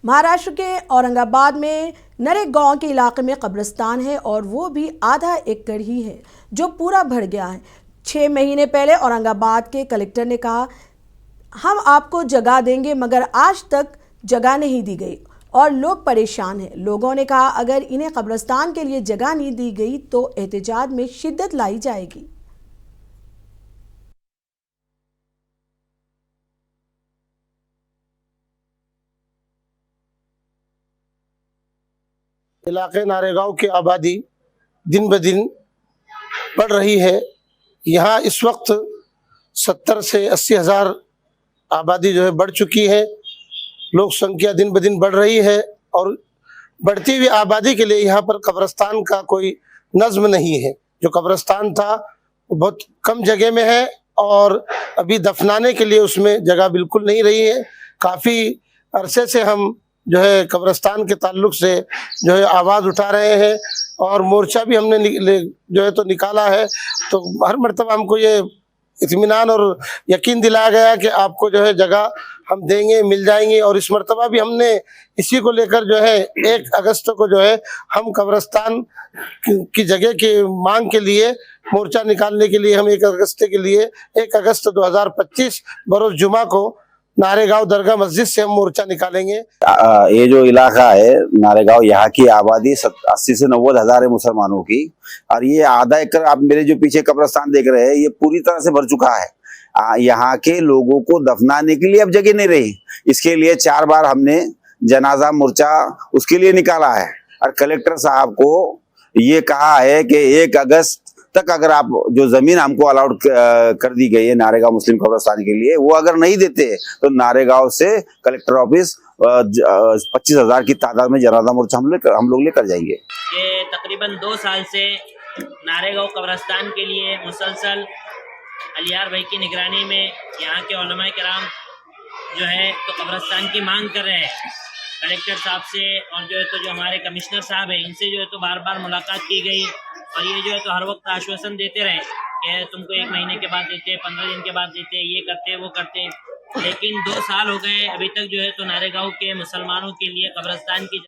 महाराष्ट्र के औरंगाबाद में नरेगांव के इलाके में कब्रिस्तान है और वो भी आधा एकड़ ही है जो पूरा भर गया है। 6 महीने पहले औरंगाबाद के कलेक्टर ने कहा हम आपको जगह देंगे, मगर आज तक जगह नहीं दी गई और लोग परेशान हैं। लोगों ने कहा अगर इन्हें कब्रिस्तान के लिए जगह नहीं दी गई तो एहतजाज में शिद्दत लाई जाएगी। इलाके नारेगांव की आबादी दिन ब दिन बढ़ रही है। यहाँ इस वक्त 70 से 80 हज़ार आबादी जो है बढ़ चुकी है। लोक संख्या दिन ब दिन बढ़ रही है और बढ़ती हुई आबादी के लिए यहाँ पर कब्रिस्तान का कोई नज़्म नहीं है। जो कब्रिस्तान था वो बहुत कम जगह में है और अभी दफनाने के लिए उसमें जगह बिल्कुल नहीं रही है। काफ़ी अरसे से हम जो है कब्रिस्तान के ताल्लुक से जो है आवाज़ उठा रहे हैं और मोर्चा भी हमने जो है तो निकाला है। तो हर मर्तबा हमको ये इत्मीनान और यकीन दिलाया गया कि आपको जो है जगह हम देंगे, मिल जाएंगी। और इस मर्तबा भी हमने इसी को लेकर जो है 1 अगस्त को जो है हम कब्रिस्तान की जगह की मांग के लिए मोर्चा निकालने के लिए हम 1 अगस्त के लिए 1 अगस्त 2025 बरोज़ जुमा को नारेगांव दरगाह मस्जिद से हम मोर्चा निकालेंगे। ये जो इलाका है नारेगांव, यहाँ की आबादी 80 से 90 हज़ार है मुसलमानों की, और ये आधा एकड़ आप मेरे जो पीछे कब्रिस्तान देख रहे हैं ये पूरी तरह से भर चुका है। यहाँ के लोगों को दफनाने के लिए अब जगह नहीं रही। इसके लिए 4 बार हमने जनाजा मोर्चा उसके लिए निकाला है और कलेक्टर साहब को ये कहा है कि 1 अगस्त तक अगर आप जो जमीन हमको अलाउड कर दी गई है नारेगांव मुस्लिम कब्रिस्तान के लिए, वो अगर नहीं देते तो नारेगांव से कलेक्टर ऑफिस 25 हज़ार की तादाद में जनाजा मोर्चा हम लोग लेकर जाएंगे। ये तकरीबन 2 साल से नारेगांव कब्रिस्तान के लिए मुसलसल अलियार भाई की निगरानी में यहाँ के उलमा किराम जो है तो कब्रिस्तान की मांग कर रहे हैं कलेक्टर साहब से, और जो है तो जो हमारे कमिश्नर साहब हैं इनसे जो है तो बार बार मुलाकात की गई और ये जो है तो हर वक्त आश्वासन देते रहे कि तुमको 1 महीने के बाद देते, 15 दिन के बाद देते, ये करते वो करते। लेकिन 2 साल हो गए, अभी तक जो है तो नारेगांव के मुसलमानों के लिए कब्रिस्तान की